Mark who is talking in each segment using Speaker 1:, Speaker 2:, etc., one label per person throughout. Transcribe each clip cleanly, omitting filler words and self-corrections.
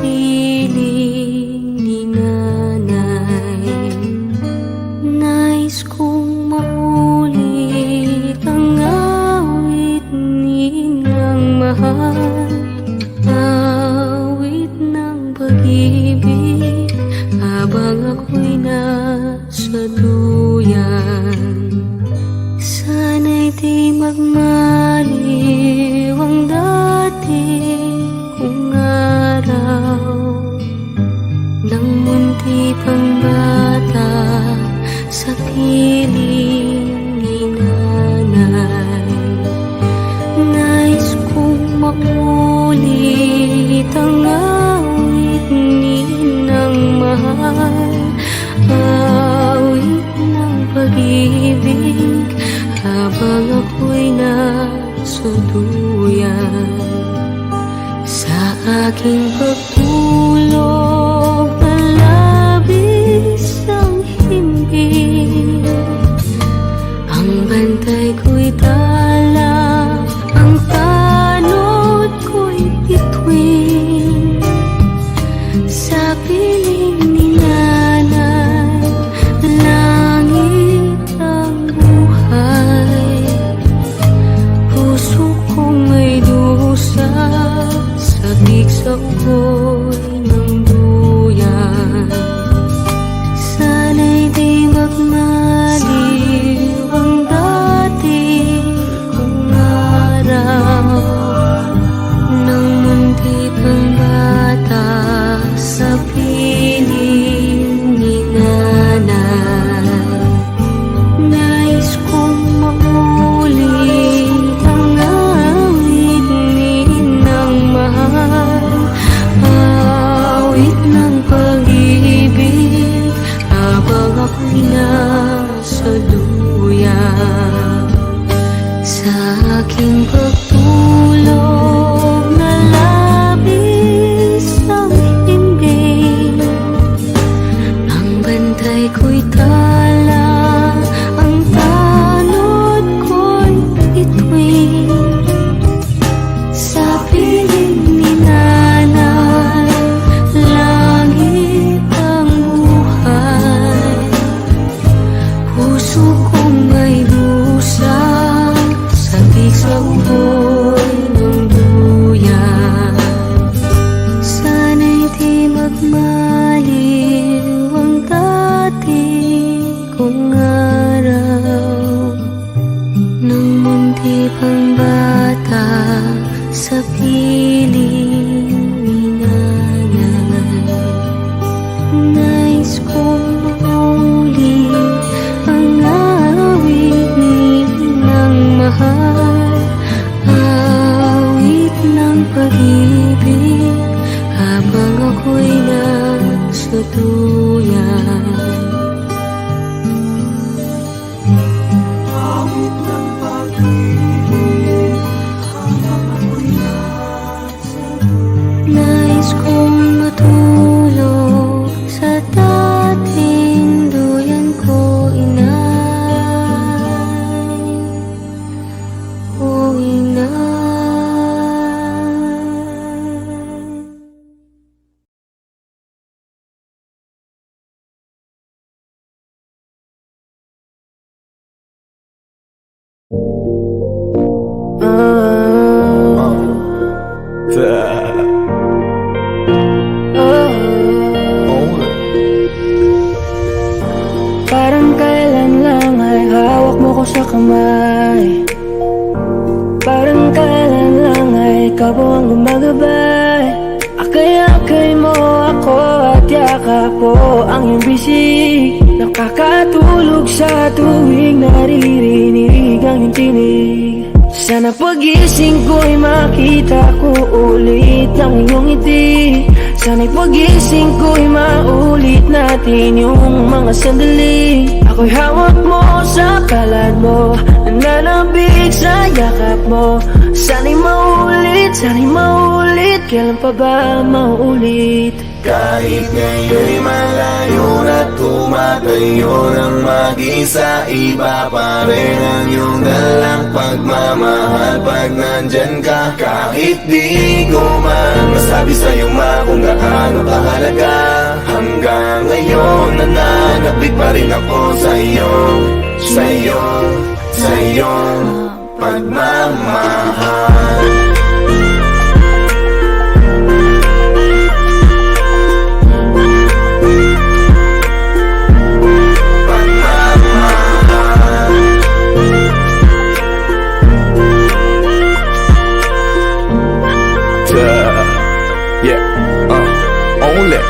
Speaker 1: piling ni nanay. Nais kong maulit ang awit nilang mahal, awit ng pag-ibig habang ako'y nasa duyan. Sana'y di magmaliw ang dating kong araw, nang munti pang bata sa piling ni nanay. Nais kong makulit ang awit ninang mahal, awit ng pag-ibig habang ako'y nasa duyan. Sa aking pagtulog na labis ang himbing, ang bantay ko'y tala, ang tanod ko'y bituin. Sa piling ni nanay, langit ang buhay. Puso kong may dusa, sabik sa ugoy ng duyan. Sana'y di magmaliw ang dating kong araw, nang munti pang bata sa piling ni nanay. Nais kong maulit ang awit ninang mahal, awit ng pag-ibig habang ako'y nasa duyan. Sa aking pagtulog na labis ang himbing, ang bantay ko'y tala, ang tanod ko'y bituin. Sa piling ni nanay, langit ang buhay. Puso kong may dusa, sabik sa ugoy ng duyan. Sana'y di magmaliw ang dating kong araw, nang munti pang bata sa piling ni nanay. Nais kong maulit ang awit ninang mahal, awit ng pag-ibig habang ako'y nasa duyan. Awit ng pag-ibig habang ako'y nasa duyan. Nais kong matulog sa dating duyan ko, inay, o inay.
Speaker 2: Parang kailan lang ay hawak mo ko sa kamay, parang kailan lang ay ikaw ang gumagabay. Akay-akay mo ako at yakap mo ang iyong bisig, nakakatulog sa tuwing naririnig ang iyong tinig. Sana pagising ko'y makita ko ulit ang iyong ngiti. Sana'y pagising ko'y maulit natin yung mga sandali. Ako'y hawak mo sa palad mo, nananabig sa yakap mo. Sana'y maulit, kailan pa ba maulit?
Speaker 3: Kahit ngayon'y malayo na't tumatayo ng mag-isa, iba pa rin ang iyong dalang pagmamahal pag nandyan ka. Kahit di ko man masabi sa'yo kung gaano kahalaga, hanggang ngayon nananabik pa rin ako sa'yo pagmamahal. Only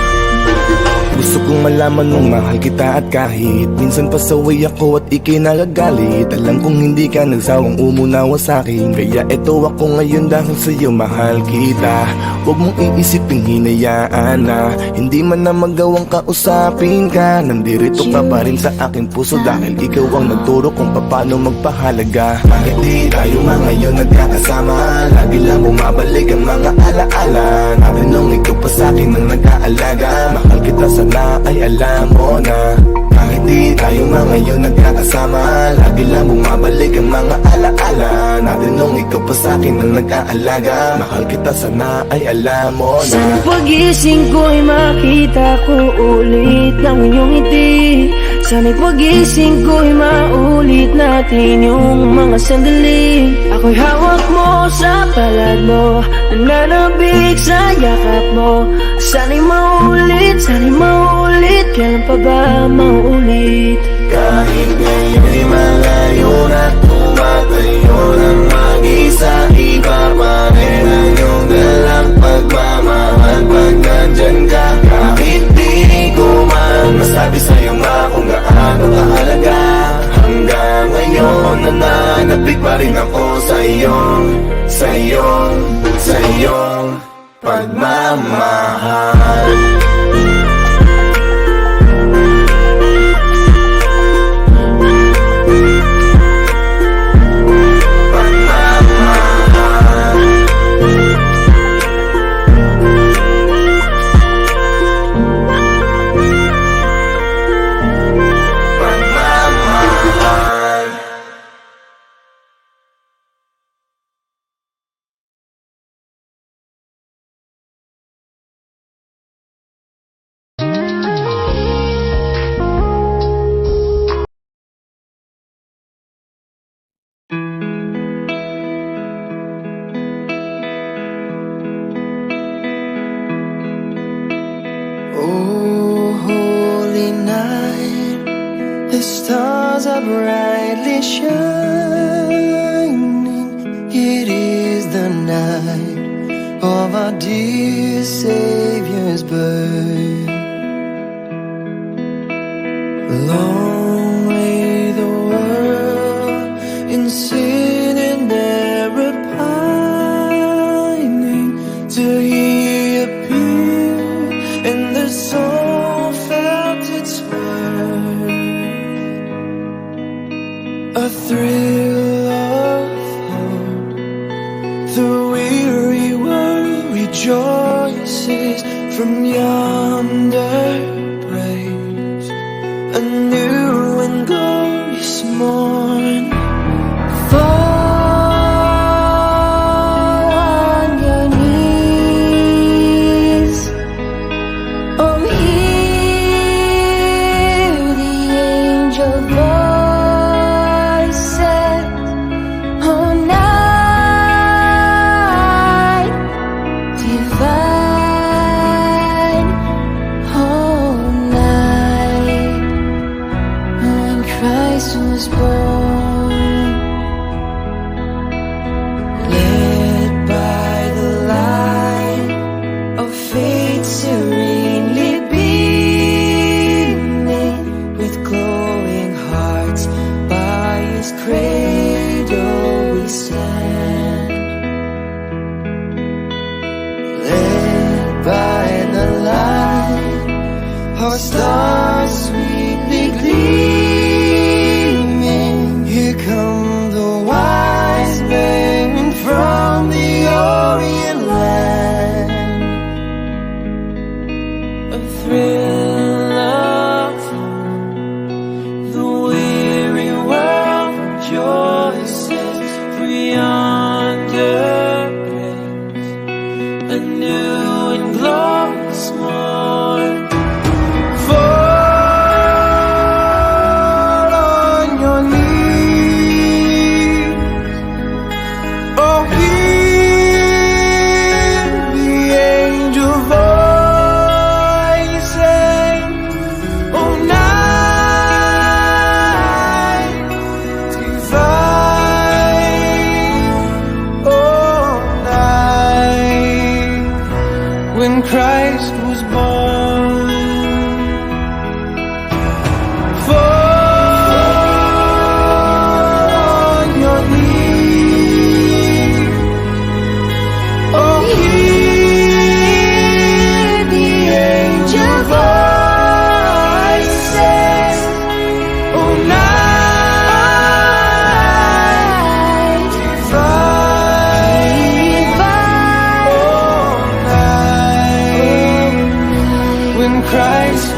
Speaker 3: gusto kong malaman nung mahal kita at kahit minsan pasaway ako at ika'y nagagalit, alam kong hindi ka nagsawang umunawa sa'kin. Kaya eto ako ngayon dahil sa'yo mahal kita. Huwag mong iisiping hinayaan na hindi man na magawang kausapin ka. Nandirito ka pa rin sa aking puso dahil ikaw ang nagturo kung paano magpahalaga. Bakit di tayo ngayon nagkakasama? Lagi lang bumabalik ang mga alaala natin nung ikaw pa sa'kin ang nag-aalaga. Mahal kita sana ay alam mo na. Kahit di tayo ngayon nagkakasama, lagi lang bumabalik ang mga alaala natin nung ikaw pa sa'kin ang nag-aalaga. Mahal kita sana ay alam mo na.
Speaker 2: Sa pagising ko'y makita ko ulit ng iyong ngiti. Sana'y pagising ko'y maulit natin yung mga sandali. Ako'y hawak mo sa palad mo, nananabik sa yakap mo. Sana'y maulit, kailan pa ba maulit?
Speaker 3: Kahit ngayon'y malayo na tumatayo ng mag-isa, iba pa rin ang iyong dalang pagmamahal pag nandyan ka. Kahit di ko man masabi sa'yo kung gaano kahalaga, hanggang ngayon nananabik pa rin ako sa'yo pagmamahal.
Speaker 4: Oh, holy night, the stars are brightly shining. It is the night of our dear Savior's birth. Long lay the world in sin and error pining, till He appeared and the soul felt its worth. A thrill of hope, the weary world rejoices from yonder praise. A new and glorious morn. Fall on your knees. Oh, hear the angel voices. Oh, night divine. Oh, night when Christ was born. Led by the light of faith serenely beaming, with glowing hearts by His cradle we stand. Led by the light, our stars sweetly gleaming. Here come the wise men from the Orient land.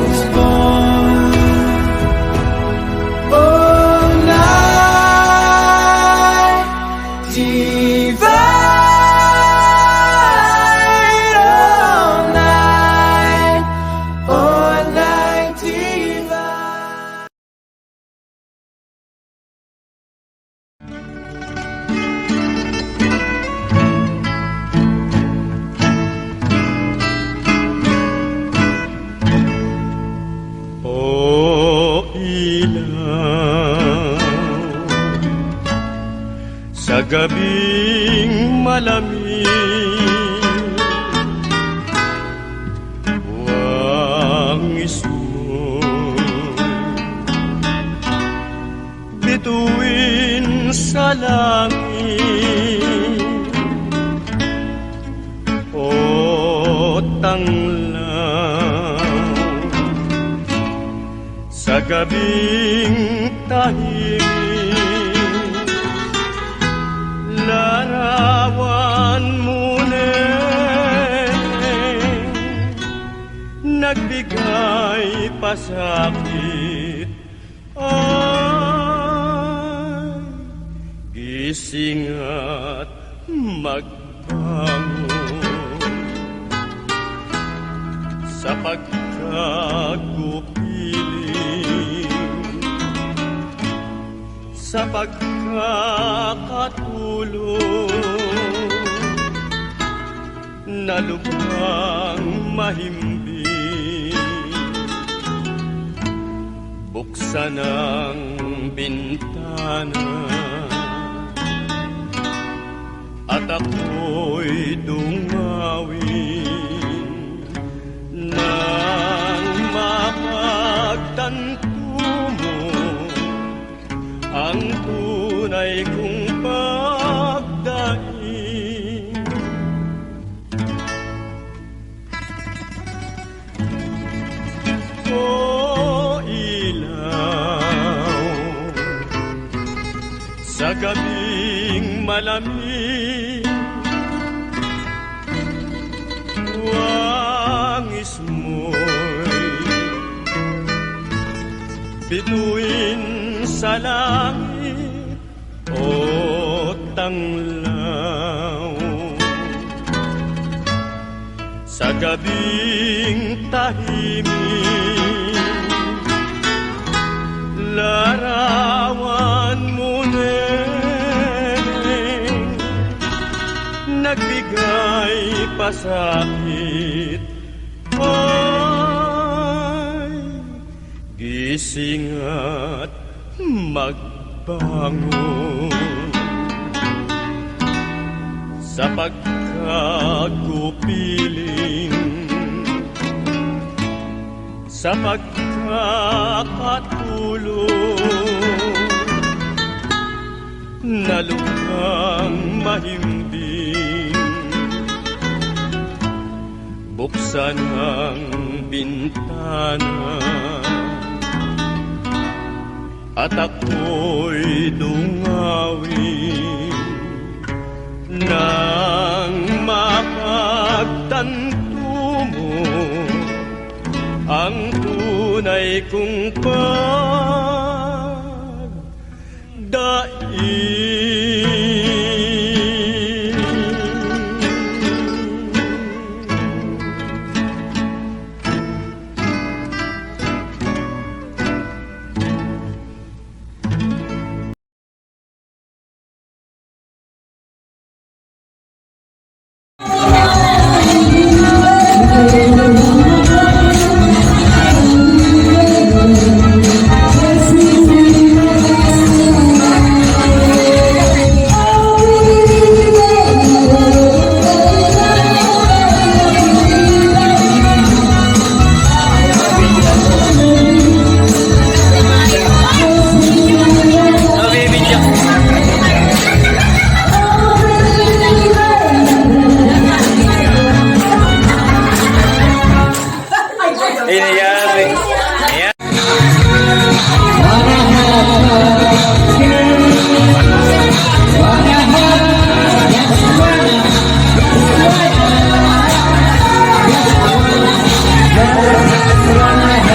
Speaker 4: was born. Oh, night divine, oh, night divine.
Speaker 5: O ilaw sa gabing malamig, wangis mo'y bituin sa langit. O tanglaw sa gabing tahimik, larawan mo nagbigay pasakit. Ay, gising at magbangon sa pagkagupiling, sa pagkakatulog na lubhang mahimbing. Buksan ang bintana at ako'y dungawin nang mapagtanto mo ang tunay kong pagdaing. O ilaw sa gabing malamig, wangis mo'y bituin sa langit. O tanglaw sa gabing tahimik, larawan mo nagbigay pasakit. Ay, gising at magbangon sa pagkagupiling, sa pagkakatulog na lubhang mahimbing. Buksan ang bintana at ako'y dungawin nang mapagtanto mo ang tunay kong
Speaker 2: Run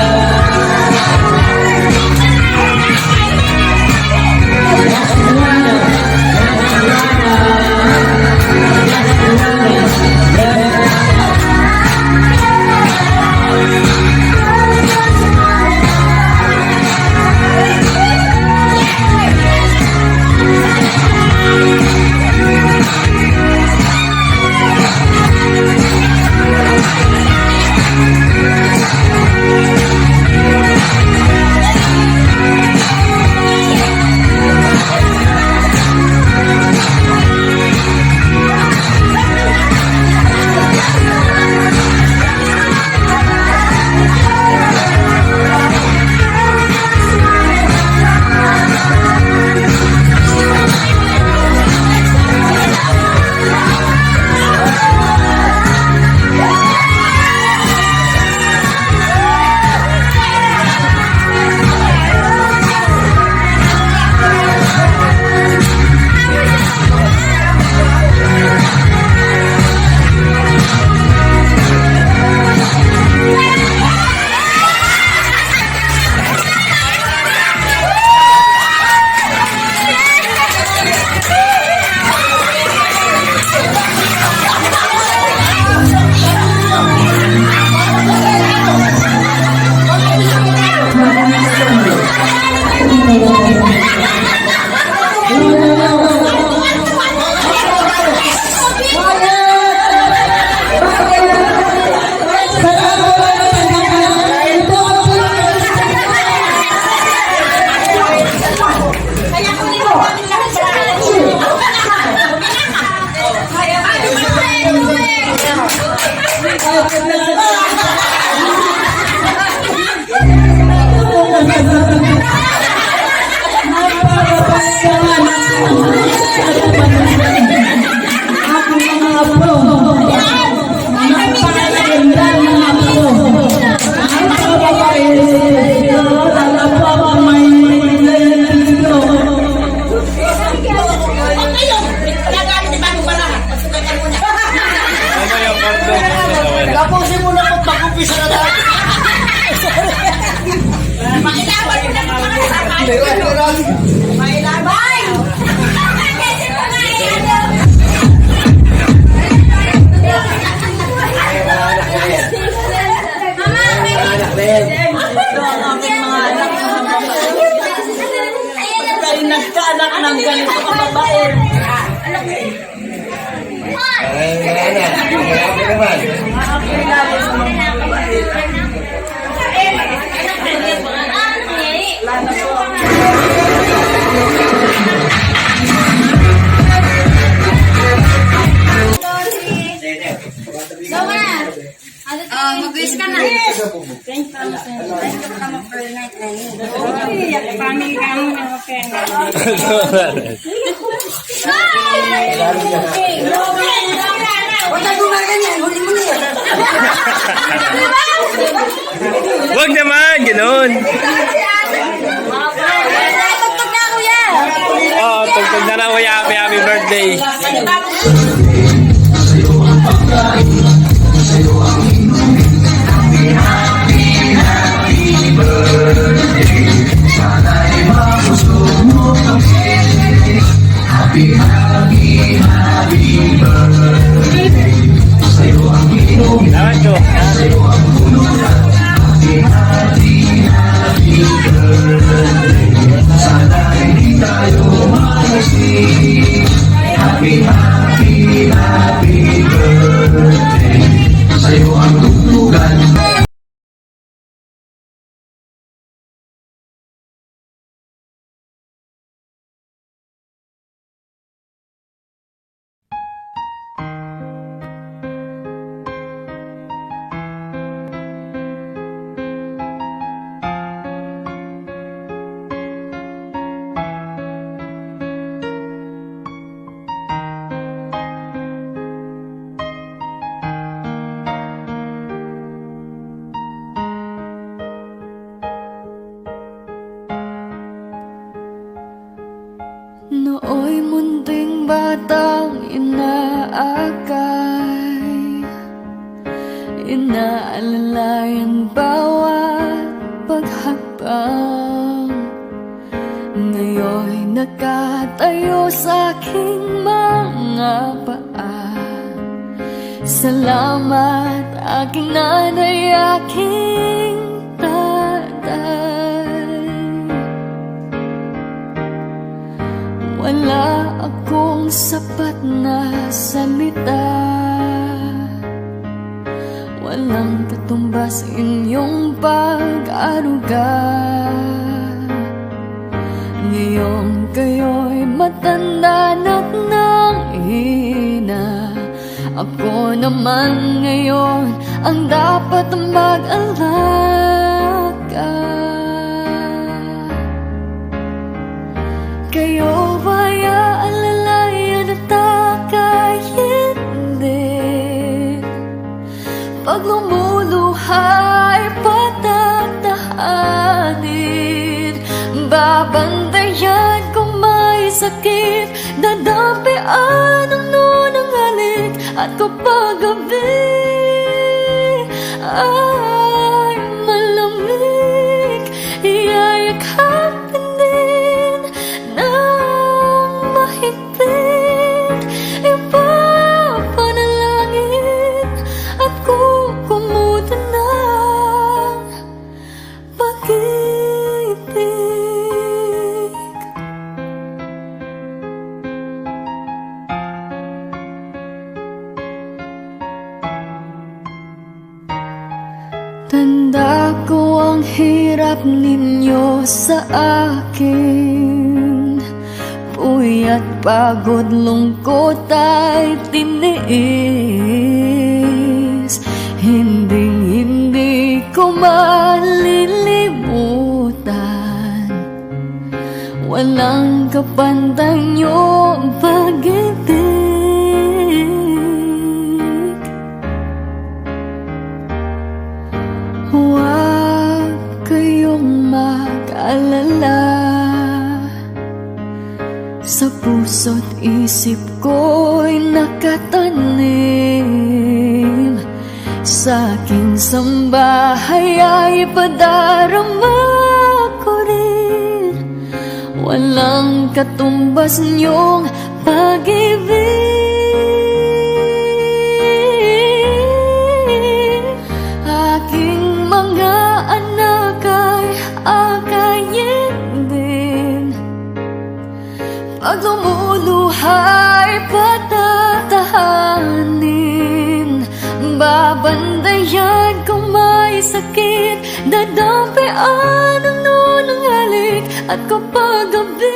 Speaker 6: Kayo nagkaanak ng ganito ka babae.
Speaker 1: Mag-wish ka na.
Speaker 5: Wag naman, ganun.
Speaker 1: Tugtog na, kuya.
Speaker 5: Oo, tugtog na lang, kuya. Happy birthday. Salamat ko.
Speaker 2: Nooy munting batang inaakay, inaalalayan bawat paghapang. Ngayon'y nakatayo sa aking mga paa. Salamat aking nanay, aking tatay. Wala akong sapat na salita, walang katumbas inyong pag-aruga. Ngayon kayo'y matanda na't nanghina. Ako naman ngayon ang dapat mag-alaga. Kayo ba'y aalalayan at aka'y hindi? Pag lumuluha'y patatahanin. Babantayan kung may sakit, dadampian ang nunang halik. At kapag gabi ay malamig, iyayakapin din ng mahigpit. Ipapanalangin at kukumutan ng pag-ibig. Tanda ko ang hirap ninyo sa akin, puyat, pagod, lungkot ay tiniis. Hindi ko malilimutan, walang kapantay niyong pag-ibig. Huwag kayong mag-alala, sa puso't isip ko'y nakatanim. Sa aking sambahay ay padarama ko rin Walang katumbas niyong pag-ibig. Aking mga anak ay akayin din. Pag lumuluhay, patatahanin. Babandayan kung may sakit, dadampian ang nunang halik. At kapag gabi